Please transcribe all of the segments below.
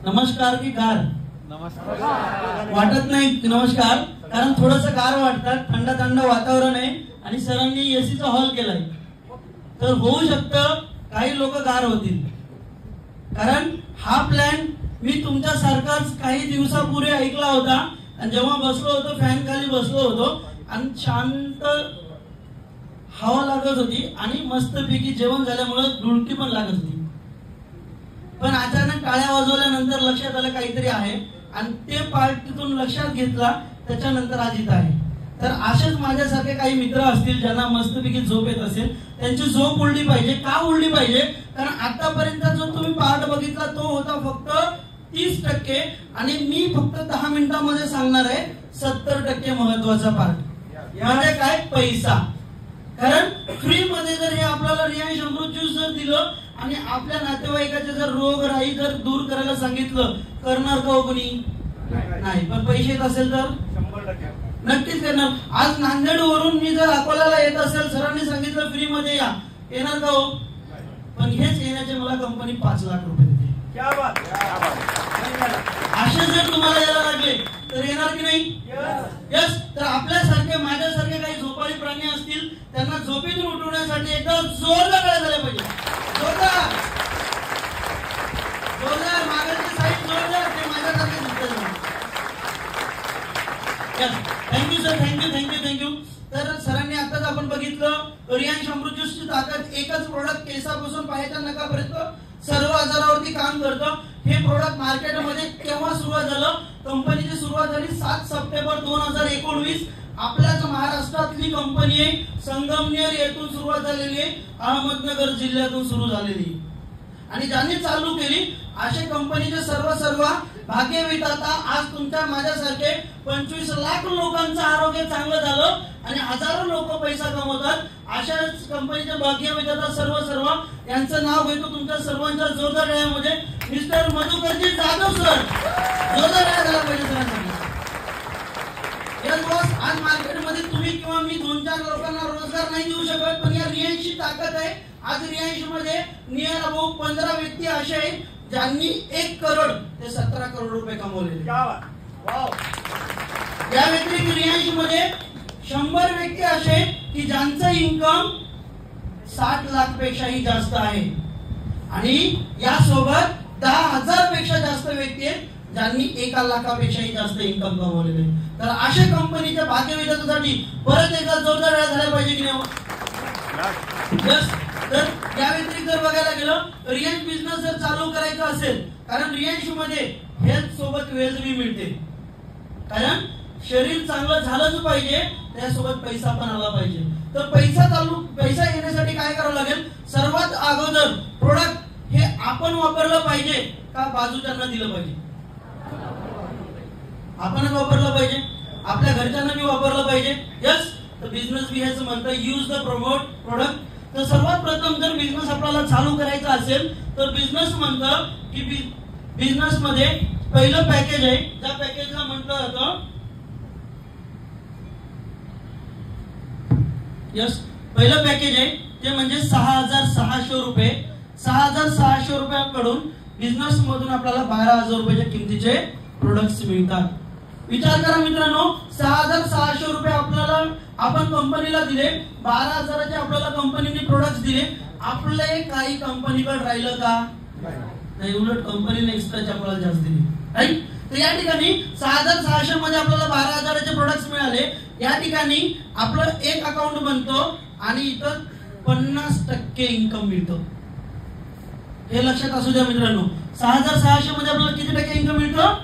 नमस्कार की गार? नमस्कार वाटत नाही नमस्कार, कारण थोडस गार वाटतात, थंड थंड वातावरण आहे आणि सरांनी एसीचा हॉल केलाय, तर होऊ शकतं काही लोक गार होतील. कारण हा प्लॅन मी तुमच्यासारखाच काही दिवसापूर्वी ऐकला होता आणि जेव्हा बसलो होतो फॅन खाली बसलो होतो आणि शांत हवा लागत होती आणि मस्तपैकी जेवण झाल्यामुळे डुलकी पण लागत होती. पण अचानक टाळ्या वाजवल्यानंतर लक्षात आलं काहीतरी आहे आणि ते पार्ट तिथून लक्षात घेतला, त्याच्यानंतर आज इथं आहे. तर असेच माझ्यासारखे काही मित्र असतील ज्यांना मस्तपैकी झोप येत असेल, त्यांची झोप उडली पाहिजे. का उडली पाहिजे? कारण आतापर्यंत जो तुम्ही पार्ट बघितला तो होता फक्त 30% आणि मी फक्त 10 मिनिटांमध्ये सांगणार आहे 70% महत्वाचा पार्ट. म्हणजे काय? पैसा. कारण फ्री मध्ये जर हे आपल्याला रियांश अमृत ज्यूस जर दिलं आणि आपल्या नातेवाईकाचे जर रोगराई जर दूर करायला सांगितलं, करणार का हो कोणी? नाही. पण पैसे येत असेल तर 100% नक्कीच करणार. आज नांदेड वरून मी जर अकोल्याला येत असेल, सरांनी सांगितलं फ्री मध्ये या, येणार का हो? पण हेच येण्याचे मला कंपनी 5 लाख रुपये देते. क्या बात, क्या बात. असे जर तुम्हाला यायला लागले तर येणार की नाही? यस. तर आपल्यासारखे माझ्यासारखे काही झोपाळी प्राणी असतील, त्यांना झोपेतून उठवण्यासाठी एकदा जोरदार टाळ्या झाल्या पाहिजे. जोरदार जोरदार मागाची साईड जोरदार. ते माझ्यासारखे थँक्यू सर, थँक्यू. तर सरांनी आताच आपण बघितलं रियांश अमृत ज्यूसची ताकद. एकच प्रोडक्ट केसापासून पायाच्या नखापर्यंत सर्व आजारावरती काम करतं. हे प्रोडक्ट मार्केटमध्ये केव्हा सुरुवात झालं? कंपनीची सुरुवात झाली 7 सप्टेंबर 2019. आपल्याच महाराष्ट्रातली कंपनी आहे, संगमनेर येथून सुरुवात झालेली आहे, अहमदनगर जिल्ह्यातून सुरू झालेली. आणि ज्यांनी चालू केली अशा कंपनीचे सर्व भाग्यविधाता आज तुमच्या माझ्यासारखे 25 लाख लोकांचं आरोग्य चांगलं झालं आणि हजारो लोक पैसा कमवतात. अशाच कंपनीचे भाग्यविधाता सर्व यांचं नाव घेतो तुमच्या सर्वांच्या जोरदार टाळ्यांमध्ये. मिस्टर मधुकरजी जाधव सर, जोरदार टाळ्या झाला पाहिजे सरांसाठी. आज मार्केटमध्ये तुम्ही किंवा मी 2-4 लोकांना रोजगार नाही देऊ शकत, पण या रियांशची ताकद आहे. आज रियांश मध्ये नियर अबाउट 15 व्यक्ती असे आहेत ज्यांनी 1 करोड ते 17 करोड रुपये कमवलेले. या व्यतिरिक्त रियांश मध्ये 100 व्यक्ती असे की ज्यांचं इन्कम 60 लाख पेक्षाही जास्त आहे आणि यासोबत 10,000 पेक्षा जास्त व्यक्ती आहेत ज्यांनी 1 लाखापेक्षाही जास्त इन्कम कमवलेले. तर अशा कंपनीच्या भाग्यविधातासाठी परत एकदा जोरदार टाळ्या झाल्या पाहिजे की नाही? तर या व्यतिरिक्त जर बघायला गेलं रियांश बिझनेस जर चालू करायचा असेल, कारण रियांश मध्ये हेल्थ सोबत वेल्थ मिळते. कारण शरीर चांगलं झालंच पाहिजे, त्यासोबत पैसा पण आला पाहिजे. तर पैसा येण्यासाठी काय करावं लागेल? सर्वात अगोदर प्रोडक्ट हे आपण वापरलं पाहिजे का बाजूच्यांना दिलं पाहिजे? आपणच वापरलं पाहिजे, आपल्या घरच्यांना बी वापरलं पाहिजे. यस. तर बिझनेस बी हेच म्हणतं यूज द प्रमोट प्रोडक्ट. तर सर्वात प्रथम जर बिझनेस आपल्याला चालू करायचा असेल तर बिझनेस म्हणतं की बिझनेस मध्ये पहिलं पॅकेज आहे, त्या पॅकेजला म्हटलं जातं यस. पहिलं पॅकेज आहे ते म्हणजे 6,600 रुपये. 6,600 रुपयाकडून बिझनेस मधून आपल्याला 12,000 रुपयाच्या किमतीचे प्रोडक्ट्स मिळतात. विचार करा मित्रांनो, 6,600 रुपये आपल्याला आपण कंपनीला दिले, 12,000चे आपल्याला कंपनीने प्रोडक्ट्स दिले. आपले काही कंपनीकडे राहिलं का? नाही. उलट कंपनीने एक्स्ट्राचे आपल्याला जास्त दिले, राईट. तर या ठिकाणी 6,600 मध्ये आपल्याला 12,000चे प्रोडक्ट्स मिळाले. या ठिकाणी आपलं एक अकाउंट बनतो आणि इथं 50% इन्कम मिळतो. हे लक्षात असू द्या मित्रांनो. 6,600 मध्ये आपल्याला किती टक्के इन्कम मिळतं?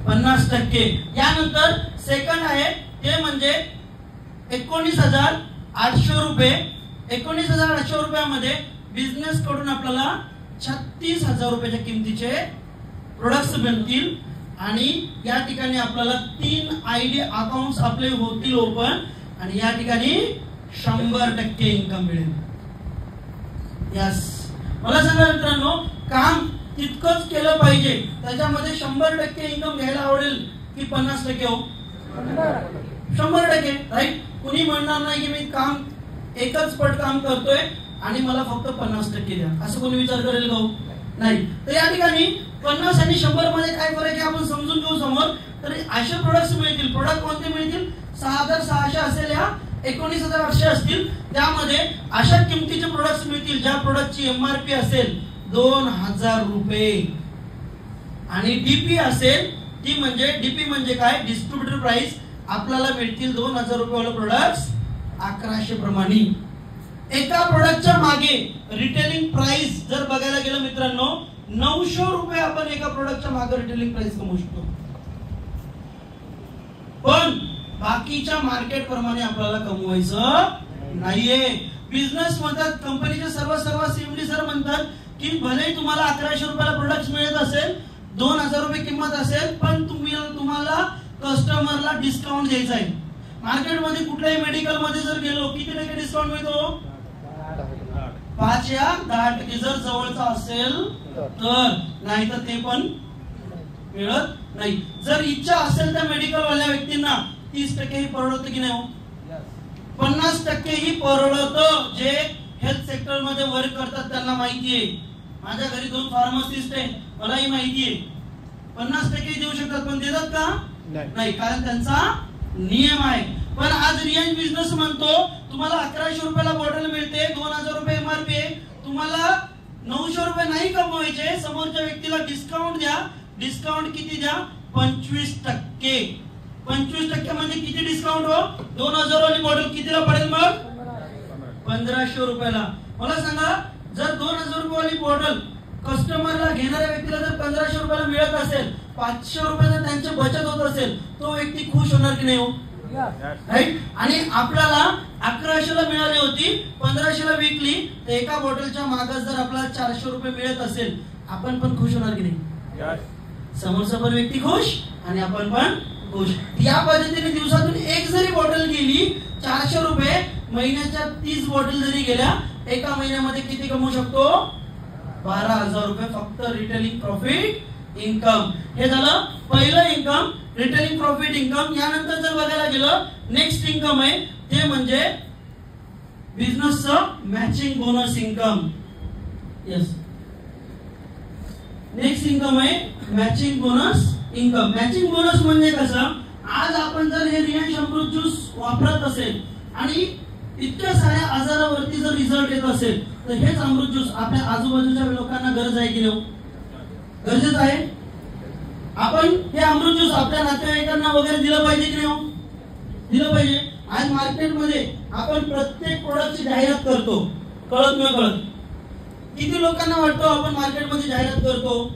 50%. यानंतर सेकंड आहे ते म्हणजे 19,800 रुपये. 19,800 रुपयामध्ये बिझनेस कडून आपल्याला 36,000 रुपयाच्या किमतीचे प्रोडक्ट्स बनतील आणि या ठिकाणी आपल्याला 3 आयडी अकाउंट्स आपले होतील ओपन आणि या ठिकाणी 100% इन्कम मिळेल. यस. मला सांगा मित्रांनो, काम तितकंच केलं पाहिजे, त्याच्यामध्ये 100% इन्कम घ्यायला आवडेल की 50% हो? 100%, राईट. कुणी म्हणणार नाही की मी काम एकच पट काम करतोय आणि मला फक्त 50% द्या, असं कोणी विचार करेल का? नाही. तर या ठिकाणी 50 आणि 100 मध्ये काय फरक आहे आपण समजून घेऊ समोर. तर असे प्रोडक्ट्स मिळतील. प्रोडक्ट कोणते मिळतील? 6600 असेल या 19800 असतील. त्यामध्ये अशा किमतीचे प्रोडक्ट्स मिळतील ज्या प्रोडक्टची एमआरपी असेल 2000 रुपये आणि डीपी असेल ती म्हणजे डीपी म्हणजे काय? Distributor price. आपल्याला मिळतील 2000 रुपये वाले प्रोडक्ट्स 1100 प्रमाणे. एका प्रोडक्टच्या मागे रिटेलिंग प्राइस जर बघायला गेलं मित्रांनो 900 रुपये आपण एका प्रोडक्टच्या मागे रिटेलिंग प्राइस कमवू शकतो. पण बाकीच्या मार्केट प्रमाणे आपल्याला कमवायचं नाहीये. बिझनेस म्हणतात कंपनीचे सर्व सीएमडी सर म्हणतात की भले तुम्हाला 1100 रुपयाला प्रोडक्ट मिळत असेल 2000 रुपये किंमत असेल पण तुम्हाला कस्टमरला डिस्काउंट द्यायचा आहे. मार्केटमध्ये कुठल्याही मेडिकल मध्ये जर गेलो किती टक्के डिस्काउंट मिळतो? 5 या 10% जर जवळचा असेल तर, नाही तर ते पण मिळत नाही. जर इच्छा असेल तर मेडिकल वाल्या व्यक्तींना 30% ही परवडतं की नाही हो? 50% ही परवडतं. जे हेल्थ सेक्टर मध्ये वर्क करतात त्यांना माहितीये. माझ्या घरी 2 फार्मासिस्ट आहे, मलाही माहितीये. 50% देऊ शकतात पण देतात का? नाही, कारण त्यांचा नियम आहे. पण आज रिलायन्स बिझनेस म्हणतो तुम्हाला 1100 रुपयाला बॉटल मिळते, 2000 रुपये एमआरपी आहे, तुम्हाला 900 रुपये नाही कमवायचे, समोरच्या व्यक्तीला डिस्काउंट द्या. डिस्काउंट किती द्या? 25%. 25% म्हणजे किती डिस्काउंट हो? 2000 वाली बॉटल कितीला पडेल मग? 1500 रुपयाला. मला सांगा जर 2000 रुपये वाली बॉटल कस्टमरला घेणाऱ्या व्यक्तीला जर 1500 रुपयाला मिळत असेल, 500 रुपये जर त्यांची बचत होत असेल, तो व्यक्ती खुश होणार की नाही हो? राईट. आणि आपल्याला 1100 ला मिळाली होती, 1500 ला विकली, तर एका बॉटलच्या मागे जर आपल्याला 400 रुपये मिळत असेल, आपण पण खुश होणार की नाही? समोरचा पण व्यक्ती खुश आणि आपण पण खुश. या पद्धतीने दिवसातून एक जरी बॉटल गेली 400 रुपये, महिन्याच्या 30 बॉटल जरी गेल्या, एका महिन्यामध्ये किती कमवू शकतो? 12,000 रुपये फक्त रिटेलिंग प्रॉफिट इन्कम. हे झालं पहिलं इन्कम, रिटेलिंग प्रॉफिट इन्कम. यानंतर जर बघायला गेलं नेक्स्ट इन्कम आहे ते म्हणजे बिझनेसचं matching bonus income. Yes, next income आहे matching bonus income. Matching bonus म्हणजे कसं? आज आपण जर हे रिलायन्स अमृत ज्यूस वापरत असेल आणि इतक्या साऱ्या आजारावरती जर रिझल्ट येत असेल, तर हेच अमृत ज्यूस आपल्या आजूबाजूच्या लोकांना गरज आहे की नाही? गरजेचं आहे. आपण हे अमृत ज्यूस आपल्या नातेवाईकांना वगैरे दिलं पाहिजे की नाही? दिलं पाहिजे. आज मार्केटमध्ये आपण प्रत्येक प्रोडक्टची जाहिरात करतो, कळत न कळत. किती लोकांना वाटतो आपण मार्केटमध्ये जाहिरात करतो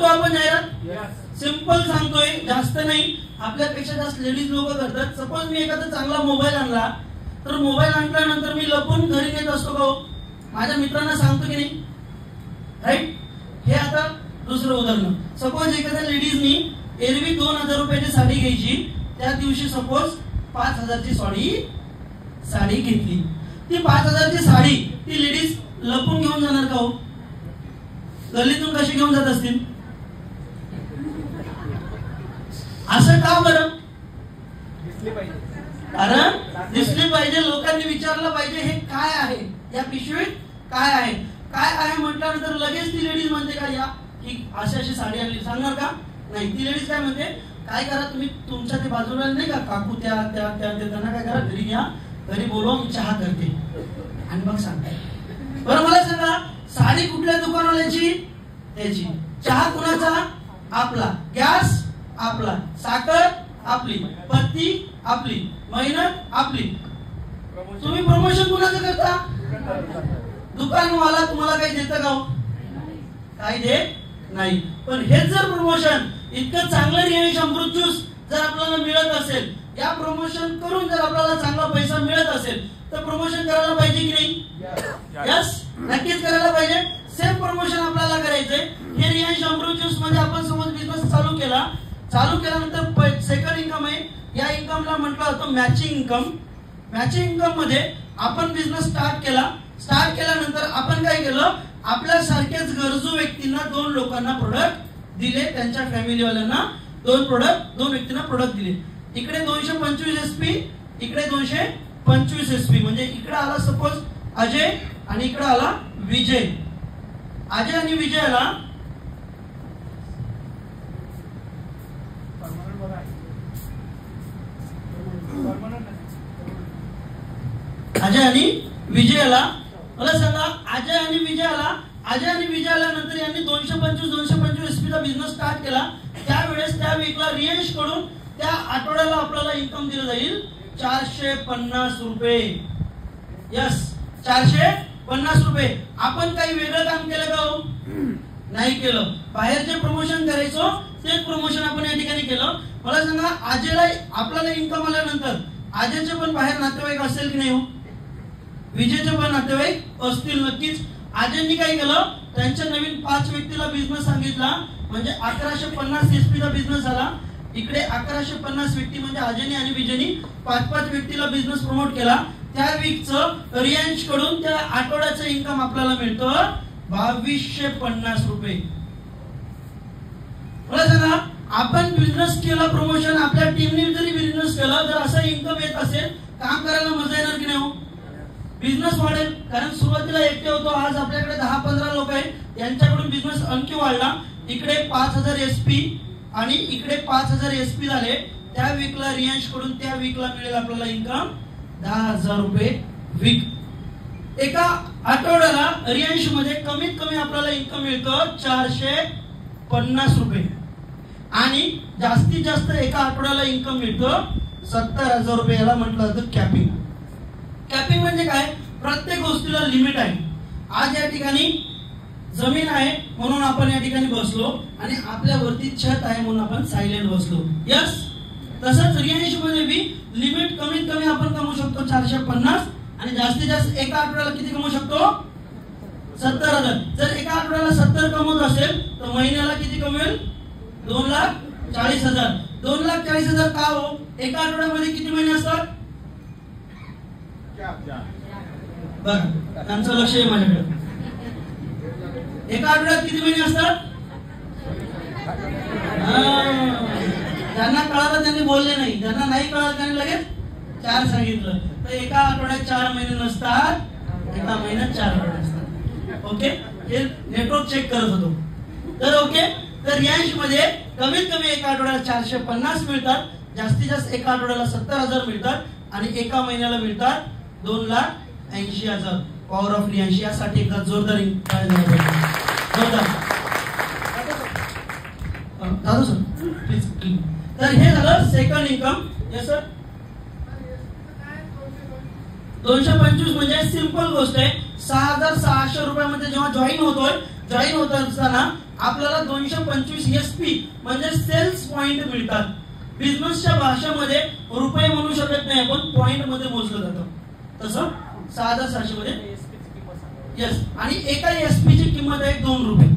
आपण जाहिरात? सिंपल सांगतोय, जास्त नाही, आपल्यापेक्षा जास्त लेडीज लोक करतात. सपोज मी एखादा चांगला मोबाईल आणला, तर मोबाईल आणल्यानंतर मी लपून घरी नेत असतो का? माझ्या मित्रांना सांगतो की नाही? राईट. हे आता दुसरं उदाहरण. सपोज एखाद्या लेडीजनी एरवी 2000 रुपयाची साडी घ्यायची, त्या दिवशी सपोज 5000 ची साडी घेतली. ती 5000 ची साडी ती लेडीज लपून घेऊन जाणार का हो? गल्लीतून कशी घेऊन जात असतील? असं का बरं? कारण दिसली पाहिजे, लोकांनी विचारलं पाहिजे हे काय आहे, या पिशवीत काय आहे. काय आहे म्हटल्यानंतर लगेच ती लेडीज म्हणते का या की अशी साडी आणली, सांगणार का? नाही. ती लेडीज काय म्हणते, काय करा तुम्ही तुमच्या ते बाजूला नाही का काकू त्या त्यांना काय करा, घरी घ्या, घरी बोलवा, मी चहा करते आणि मग सांगताय. बरं मला सांगा, साडी कुठल्या दुकानवाल्याची? त्याची. चहा कुणाचा? आपला. गॅस आपला. साखर आपली. पत्ती आपली. मेहनत आपली. तुम्ही प्रमोशन कुणाचं करता? दुकानवाला तुम्हाला काही देतं का? काही देत नाही. पण हेच जर प्रमोशन इतकं चांगलं रिलायन्स अमृत ज्यूस जर आपल्याला मिळत असेल, या प्रमोशन करून जर आपल्याला चांगला पैसा मिळत असेल, तर प्रमोशन करायला पाहिजे की नाही? यस, नक्कीच करायला पाहिजे. सेम प्रमोशन आपल्याला करायचंय. हे रिलायन्स अमृत ज्यूस मध्ये आपण समज बिझनेस चालू केल्यानंतर सेकंड इन्कम आहे. या इन्कमला म्हटलं जातं मॅचिंग इन्कम. मॅचिंग इन्कम मध्ये आपण बिझनेस स्टार्ट केल्यानंतर आपण काय केलं, आपल्या सारख्याच गरजू व्यक्तींना 2 लोकांना प्रोडक्ट दिले. त्यांच्या फॅमिलीवाल्यांना 2 व्यक्तींना प्रोडक्ट दिले. इकडे 225 SP, इकडे 225 SP. म्हणजे इकडे आला सपोज अजय आणि इकडे आला विजय. अजय आणि विजयाला मला सांगा, अजय आणि विजयाला नंतर यांनी 225 एसपी चा बिझनेस स्टार्ट केला. त्यावेळेस त्या वीकला रियांश कडून त्या आठवड्याला आपल्याला इन्कम दिलं जाईल 450 रुपये. यस, 450 रुपये. आपण काही वेगळं काम केलं का हो? नाही केलं. बाहेर जे प्रमोशन करायचो तेच प्रमोशन आपण या ठिकाणी केलं. मला सांगा, अजयला आपल्याला इन्कम आल्यानंतर अजयचे पण बाहेर नातेवाईक असेल की नाही हो? विजयचे पण नातेवाईक असतील नक्कीच. अजयनी काय केलं, त्यांच्या नवीन 5 व्यक्तीला बिझनेस सांगितला, म्हणजे 1150 एसपी चा बिझनेस झाला. इकडे 1150 व्यक्ती म्हणजे अजयनी आणि विजयनी 5 व्यक्तीला बिझनेस प्रमोट केला. त्या वीकचं रियांश कडून त्या आठवड्याचं इन्कम आपल्याला मिळतं 2250 रुपये. मला सांगा, आपण बिझनेस केला प्रमोशन, आपल्या टीमने जरी बिझनेस केला, जर असा इन्कम येत असेल, काम करायला मजा येणार की नाही हो? बिझनेस वाढेल. कारण सुरुवातीला एकटे होतो, आज आपल्याकडे 10-15 लोक आहेत, त्यांच्याकडून बिझनेस आणखी वाढला. इकडे 5000 एसपी आणि इकडे 5000 एसपी झाले. त्या वीकला रियांश कडून त्या वीकला मिळेल आपल्याला इन्कम 10,000 रुपये वीक. एका आठवड्याला रियांश मध्ये कमीत कमी आपल्याला इन्कम मिळतं 450 रुपये आणि जास्तीत जास्त एका आठवड्याला इन्कम मिळतं 70,000 रुपये. याला म्हटलं जातं कॅपिंग. कॅपिंग म्हणजे काय? प्रत्येक गोष्टीला लिमिट आहे. आज या ठिकाणी जमीन आहे म्हणून आपण या ठिकाणी बसलो आणि आपल्यावरती छत आहे म्हणून आपण सायलेंट बसलो. यस, तसंच रियांश मध्ये बी लिमिट कमीत कमी आपण कमवू शकतो 450 आणि जास्तीत जास्त एका आठवड्याला किती कमवू शकतो? 70,000. जर एका आठवड्याला 70 कमवत असेल तर महिन्याला किती कमवेल? 2,40,000. 2,40,000 का हो? एका आठवड्यामध्ये किती महिने असतात? बघा, त्यांचं लक्ष आहे माझ्याकडे. एका आठवड्यात किती महिने असतात? ज्यांना कळालं त्यांनी बोलले नाही, ज्यांना नाही कळालं त्यांनी लगेच 4 सांगितलं. तर एका आठवड्यात 4 महिने नसतात, एका महिन्यात 4 आठवडे असतात. ओके, हे नेटवर्क चेक करत होतो. तर ओके, तर रियांश मध्ये कमीत कमी एका आठवड्याला 450 मिळतात, जास्तीत जास्त एका आठवड्याला 70,000 मिळतात आणि एका महिन्याला मिळतात 2,80,000. पॉवर ऑफ रियांश यासाठी एकदा जोरदार दादू सर प्लीज. तर हे झालं सेकंड इन्कम. Yes sir. 225 म्हणजे सिंपल गोष्ट आहे. 6,600 रुपयामध्ये जेव्हा जॉईन होत असताना आपल्याला 225 एसपी म्हणजे सेल्स पॉइंट मिळतात. बिझनेसच्या भाषेमध्ये रुपये म्हणू शकत नाही आपण, पॉइंट मध्ये मोजलं जातं. तसं 6,600 मध्ये यस. आणि एका एसपी ची किंमत आहे 2 रुपये.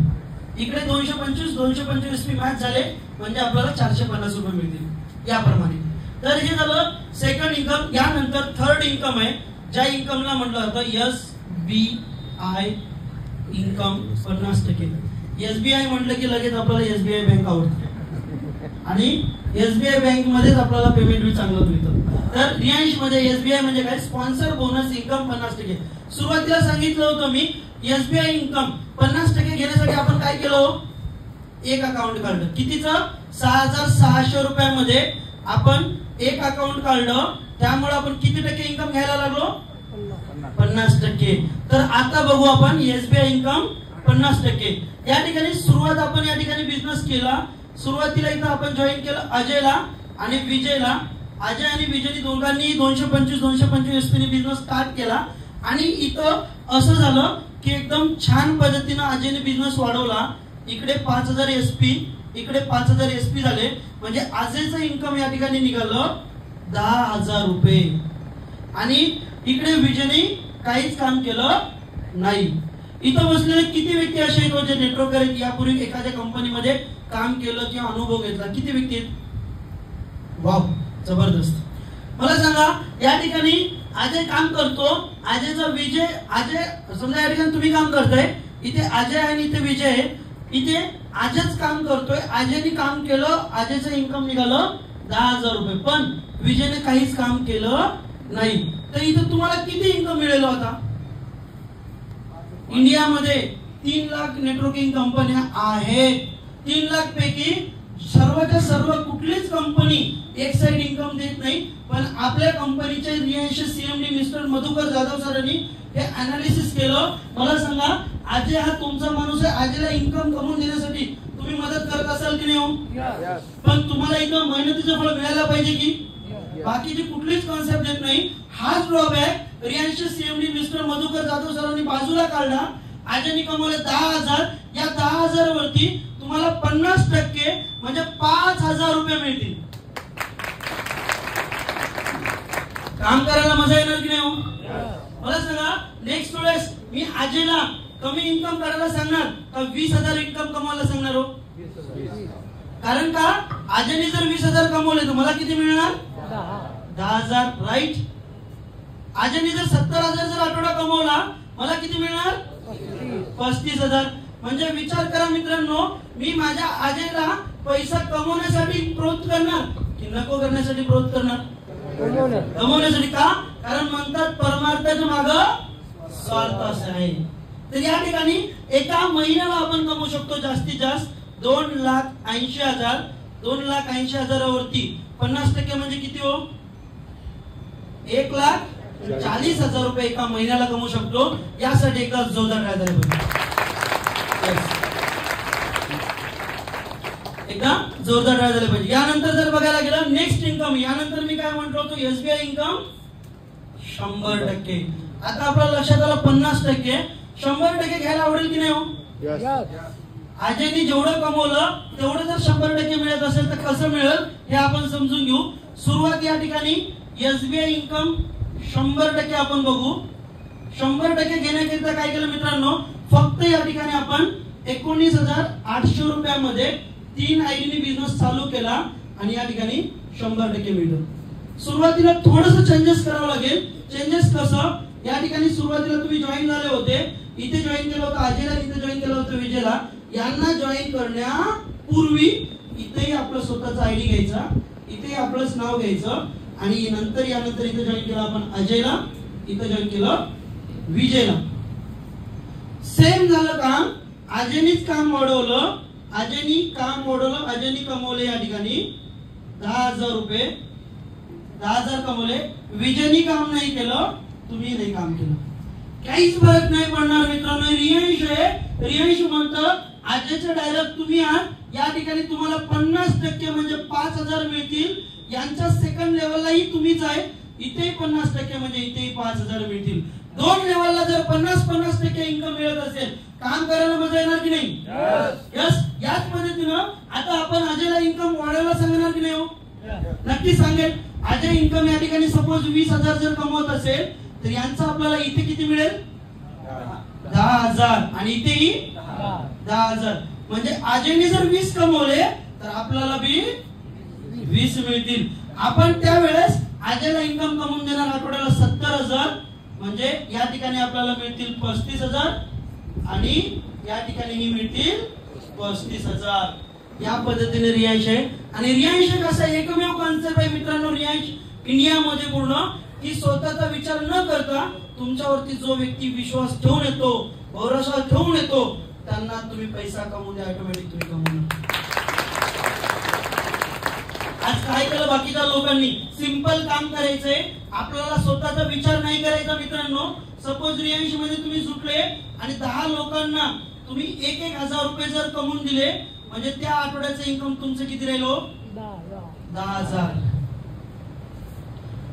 इकडे 225 एसपी मॅच झाले म्हणजे आपल्याला 450 रुपये मिळतील याप्रमाणे. तर हे झालं सेकंड इन्कम. यानंतर थर्ड इन्कम आहे, ज्या इन्कमला म्हटलं जातं SBI इन्कम 50%. SBI म्हटलं की लगेच आपल्याला SBI बँक आवडते आणि SBI बँक मध्येच आपल्याला पेमेंट बी चांगलं मिळतं. तर रियांश मध्ये SBI म्हणजे काय? Sponsor bonus income 50%. सुरुवातीला सांगितलं होतं मी SBI इन्कम 50% घेण्यासाठी आपण काय केलं? एक अकाउंट काढलं. कितीचं? 6,600 रुपयामध्ये आपण एक अकाउंट काढलं. त्यामुळे आपण किती टक्के इन्कम घ्यायला लागलो? 50%. तर आता बघू आपण SBI इन्कम 50%. या ठिकाणी सुरुवात आपण या ठिकाणी बिझनेस केला. सुरुवातीला इथं आपण जॉईन केलं अजयला आणि विजयला. अजय आणि विजयनी दोघांनी 225 एसपीने बिझनेस स्टार्ट केला आणि इथं असं झालं की एकदम छान पद्धतीनं अजयने बिझनेस वाढवला. इकडे 5,000 एसपी, इकडे 5,000 एसपी झाले म्हणजे अजयचं इन्कम या ठिकाणी निघालं 10,000 रुपये. आणि इकडे विजयने काहीच काम केलं नाही. इथं बसलेले किती व्यक्ती असे आहेत जे नेटवर्क करेल यापूर्वी एखाद्या कंपनीमध्ये काम केलं किंवा अनुभव घेतला? किती व्यक्ती आहेत? वाव, जबरदस्त. मला सांगा, या ठिकाणी अजय काम करतो. अजयचा विजय, अजय समजा या ठिकाणी तुम्ही काम करताय, इथे अजय आणि इथे विजय आहे. इथे अजयच काम करतोय. अजयने काम केलं, अजयचं इन्कम निघालं 10,000 रुपये, पण विजयने काहीच काम केलं नाही. तर इथे तुम्हाला किती इन्कम मिळेल होता? इंडियामध्ये 3 लाख नेटवर्किंग कंपन्या आहेत. 3 लाख पैकी सर्वच्या सर्व कुठलीच कंपनी एक साइड इन्कम देत नाही, पण आपल्या कंपनीचे Reliance CMD mister Madhukar Jadhav सरांनी हे अनालिसिस केलं. मला सांगा, अजय हा तुमचा माणूस आहे, अजयला इन्कम कमवून देण्यासाठी तुम्ही मदत करत असाल की नाही हो? पण तुम्हाला इथं मेहनतीचं फळ मिळायला पाहिजे की? बाकीची कुठलीच कॉन्सेप्ट देत नाही. हाच drawback Reliance CMD mister Madhukar Jadhav सरांनी बाजूला काढला. अजयनी कमवले 10,000. या 10,000 वरती तुम्हाला 50% म्हणजे 5,000 रुपये मिळतील. काम करायला मजा येणार की नाही हो? मला सांगा, नेक्स्ट वेळेस मी अजयला कमी इन्कम करायला सांगणार का 20,000 इन्कम कमवायला सांगणार हो? कारण का अजयने जर 20,000 कमवले तर मला किती मिळणार? 10,000. राईट. अजयने जर 70,000 जर आठवडा कमवला मला किती मिळणार? 35,000. म्हणजे विचार करा मित्रांनो, मी माझ्या अजयला पैसा कमवण्यासाठी प्रोत्साहित करणार की नको करण्यासाठी प्रोत्साहित करणार? कमवण्यासाठी. का? कारण म्हणतात परमार्थाच्या मागे स्वार्थ असं आहे. तर या ठिकाणी एका महिन्याला आपण कमवू शकतो जास्तीत जास्त 2,80,000. 2,80,000 वरती 50% म्हणजे किती हो? 1,40,000 रुपये एका महिन्याला कमवू शकतो. यासाठी एकदा जोरदार काय झालं पाहिजे? एकदा जोरदार काय झालं पाहिजे? यानंतर जर बघायला गेलं नेक्स्ट इन्कम, यानंतर मी काय म्हटलो होतो, एसबीआय इन्कम 100%. आता आपल्या लक्षात आलं 50%. 100% घ्यायला आवडेल की नाही हो? अजयनी जेवढं कमवलं तेवढं जर 100% मिळत असेल तर कसं मिळेल हे आपण समजून घेऊ. सुरुवात या ठिकाणी एसबीआय इन्कम 100% आपण बघू. 100% घेण्याकरिता काय केलं मित्रांनो, फक्त या ठिकाणी आपण 19,800 रुपयामध्ये 3 आयडीनी बिझनेस चालू केला आणि या ठिकाणी 100% मिळतं. सुरुवातीला थोडंसं चेंजेस करावं लागेल. चेंजेस कसं? या ठिकाणी सुरुवातीला तुम्ही जॉईन झाले होते, इथे जॉईन केलं होतं अजयला, इथे जॉईन केलं होतं विजयला. यांना जॉईन करण्यापूर्वी इथेही आपलं स्वतःचा आयडी घ्यायचा, इथे आपलंच नाव घ्यायचं आणि नंतर यानंतर इथे जॉईन केलं आपण अजयला, इथे जॉईन केलं विजयला. सेम झालं काम. अजयनीच काम वाढवलं, अजयनी काम वाढवलं, अजयनी कमवले या ठिकाणी 10,000 रुपये. 10,000 कमवले. विजयनी काम नाही केलं, तुम्ही नाही काम केलं, काहीच फरक नाही पडणार मित्रांनो. रियांश आहे, रियांश म्हणतं अजयचं डायरेक्ट तुम्ही आहात. या ठिकाणी तुम्हाला 50% म्हणजे 5,000 मिळतील. यांच्या सेकंड लेवललाही तुम्हीच आहे, इथे 50% म्हणजे इथेही 5,000 मिळतील. 2 लेवलला जर 50% इन्कम मिळत असेल, काम करायला मजा येणार की नाही? यस. याच पद्धतीनं आता आपण अजयला इन्कम वाढवायला सांगणार की नाही हो? नक्की सांगेल. अजय इन्कम या ठिकाणी सपोज 20,000 जर कमवत असेल तर यांचं आपल्याला इथे किती मिळेल? 10,000 आणि इथेही 10,000. म्हणजे अजयने जर 20 कमवले तर आपल्याला बी 20 मिळतील. आपण त्यावेळेस अजयला इन्कम कमवून देणार आठवड्याला 70,000. म्हणजे या ठिकाणी आपल्याला मिळतील 35,000 आणि या ठिकाणी मिळतील 35,000. या पद्धतीने रियांश आहे. आणि रियांश कसा एकमेव कॉन्सेप्ट आहे मित्रांनो रियांश इंडियामध्ये पूर्ण, की स्वतःचा विचार न करता तुमच्यावरती जो व्यक्ती विश्वास ठेवून येतो, भरोसा ठेवून येतो, त्यांना तुम्ही पैसा कमवून द्या, ऑटोमॅटिक तुम्ही कमवून. आज काय केलं बाकीच्या लोकांनी? सिंपल काम करायचंय, आपल्याला स्वतःचा विचार नाही करायचा मित्रांनो. सपोज रियांश मध्ये तुम्ही सुटले आणि 10 लोकांना तुम्ही 1,000 रुपये जर कमवून दिले म्हणजे त्या आठवड्याचं इन्कम तुमचं किती राहिलो? 10,000.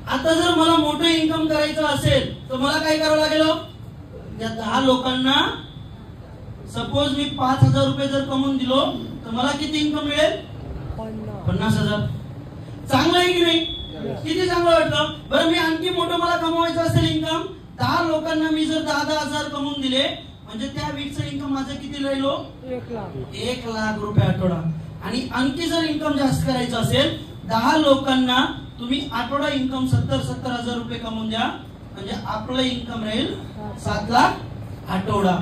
आता जर मला मोठं इन्कम करायचं असेल तर मला काय करावं लागेल? या 10 लोकांना सपोज मी 5,000 रुपये जर कमवून दिलो तर मला किती इन्कम मिळेल? 50,000. चांगलं आहे की नाही? किती चांगलं वाटतं. बरं मी आणखी मोठं मला कमवायचं असेल इन्कम, 10 लोकांना मी जर 10,000 कमवून दिले म्हणजे त्या वीकचं इन्कम माझं किती राहिलो? 1,00,000 रुपये आठवडा. आणि आणखी जर इन्कम जास्त करायचं असेल 10 लोकांना तुम्ही आठवडा इन्कम 70,000 रुपये कमवून द्या म्हणजे आपलं इन्कम राहील 7,00,000 आठवडा.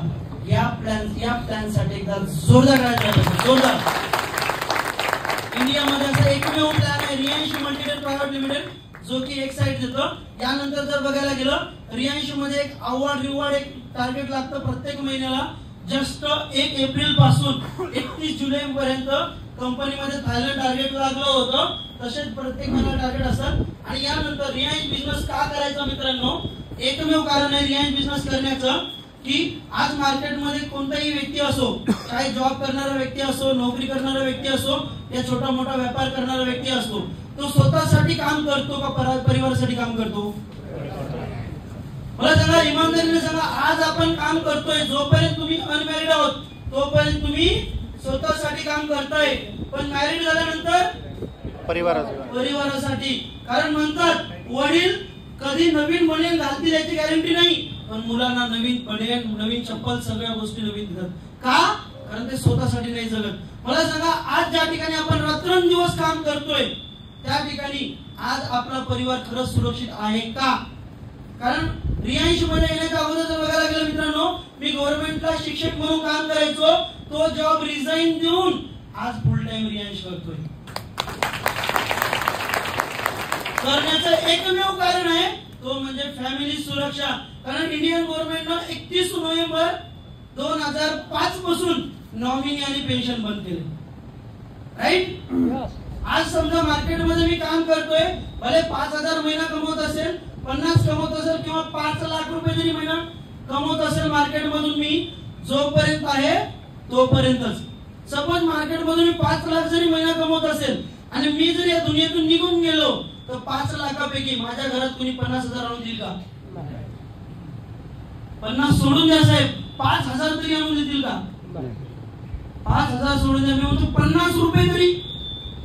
या प्लॅन साठी एकदा जोरदार जोरदार. इंडियामध्ये असा एकमेव प्लॅन आहे रियांश मल्टीनेट प्रायव्हेट लिमिटेड जो की एक साइड देतो. यानंतर जर बघायला गेलं रियांश मध्ये एक अवॉर्ड रिवॉर्ड एक टार्गेट लागतं प्रत्येक महिन्याला. जस्ट 1 एप्रिल पासून 31 जुलै पर्यंत कंपनीमध्ये थायलंड टार्गेट लागलं होतं. तसेच प्रत्येक महिन्याला टार्गेट असतात. आणि यानंतर रिलायन्स बिझनेस का करायचा मित्रांनो, एकमेव कारण आहे रिलायन्स बिझनेस करण्याचं की आज मार्केटमध्ये कोणताही व्यक्ती असो, काही जॉब करणारा व्यक्ती असो, नोकरी करणारा व्यक्ती असो या छोटा मोठा व्यापार करणारा व्यक्ती असतो, तो स्वतःसाठी काम करतो का परिवारासाठी काम करतो? मला सांगा, इमानदारीने सांगा. आज आपण काम करतोय, जोपर्यंत तुम्ही अनमॅरिड आहोत तोपर्यंत तुम्ही स्वतःसाठी काम करताय, पण मॅरिड झाल्यानंतर परिवारासाठी. कारण म्हणतात वडील कधी नवीन बनेल घालतील याची गॅरंटी नाही, पण मुलांना नवीन पडेल, नवीन चप्पल, सगळ्या गोष्टी नवीन देतात. का? कारण ते स्वतःसाठी नाही जगत. मला सांगा, आज ज्या ठिकाणी आपण रात्रंदिवस काम करतोय त्या ठिकाणी आज आपला परिवार खरंच सुरक्षित आहे का? कारण रिलायन्स मध्ये येण्याच्या अगोदर जर बघायला गेलं मित्रांनो, मी गव्हर्नमेंटला शिक्षक म्हणून काम करायचो. तो जॉब रिझाईन देऊन आज फुल टाइम रिलायन्स करतोय. करण्याचं एकमेव कारण आहे तो म्हणजे फॅमिली सुरक्षा. कारण इंडियन गव्हर्नमेंटनं 31 नोव्हेंबर 2005 पासून नॉमिनी आणि पेन्शन बंद केले. राईट? आज समजा मार्केटमध्ये मी काम करतोय, भले 5,000 महिना कमवत असेल, 50 कमवत असेल किंवा 5 लाख रुपये जरी महिना कमवत असेल मार्केटमधून, मी जोपर्यंत आहे तोपर्यंतच. सपोज मार्केटमधून मी 5 लाख जरी महिना कमवत असेल आणि मी जर या दुनियेतून निघून गेलो तर 5 लाखापैकी माझ्या घरात कोणी 50,000 आणून देईल का? 50 सोडून द्या साहेब, 5,000 तरी आणून देतील का? 5,000 सोडून द्या, मी म्हणतो 50 रुपये तरी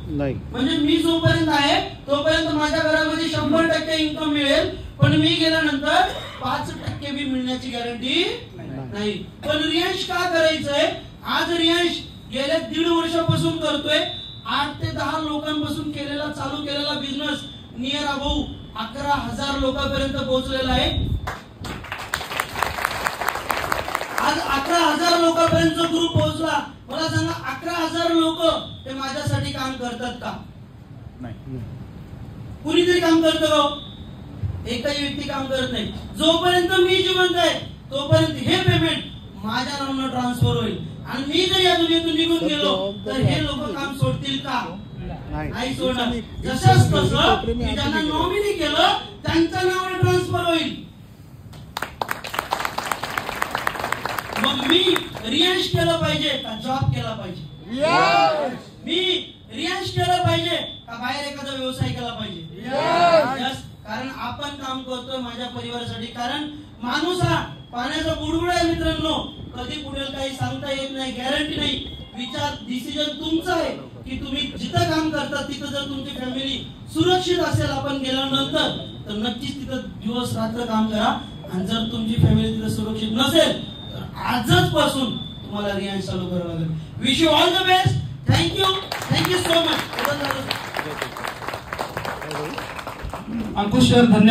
नाही. म्हणजे मी जोपर्यंत आहे तोपर्यंत माझ्या घरामध्ये 100% इन्कम मिळेल, पण मी गेल्यानंतर 5% बी मिळण्याची गॅरंटी नाही. पण रिलायन्स का करायचंय? आज रिलायन्स गेल्या 1.5 वर्षापासून करतोय. 8 ते 10 लोकांपासून चालू केलेला बिझनेस नियर अबाऊ 11,000 लोकांपर्यंत पोहोचलेला आहे. आज 11,000 लोकांपर्यंत ग्रुप पोहोचला. मला सांगा, 11,000 लोक ते माझ्यासाठी काम करतात का? नाही. कुणीतरी काम करतं का? एकही व्यक्ती काम करत नाही. जोपर्यंत मी जिवंत आहे तोपर्यंत हे पेमेंट माझ्या नावानं ट्रान्सफर होईल. आणि मी जर या दुनियेतून निघून गेलो तर हे लोक काम सोडतील का? नाही सोडणार. जसंच तसं मी ज्यांना नॉमिनी केलं त्यांच्या नावाने ट्रान्सफर होईल. मग मी रिलायन्स केलं पाहिजे का जॉब केला पाहिजे? मी रिलायन्स केलं पाहिजे का बाहेर एखादा व्यवसाय केला पाहिजे? कारण आपण काम करतोय माझ्या परिवारासाठी. कारण माणूस हा पाण्याचा बुडबुड आहे मित्रांनो. कधी पुढे काही सांगता येत नाही, गॅरंटी नाही. विचार, डिसिजन तुमचा आहे की तुम्ही जिथं काम करता तिथं जर तुमची फॅमिली सुरक्षित असेल आपण गेल्यानंतर, तर नक्कीच तिथं दिवस रात्र काम करा. आणि जर तुमची फॅमिली तिथं सुरक्षित नसेल तर आजच पासून तुम्हाला रिलायन्स चालू करावं लागेल. Wish you all the best. Thank you so much. Ankush sir, धन्यवाद.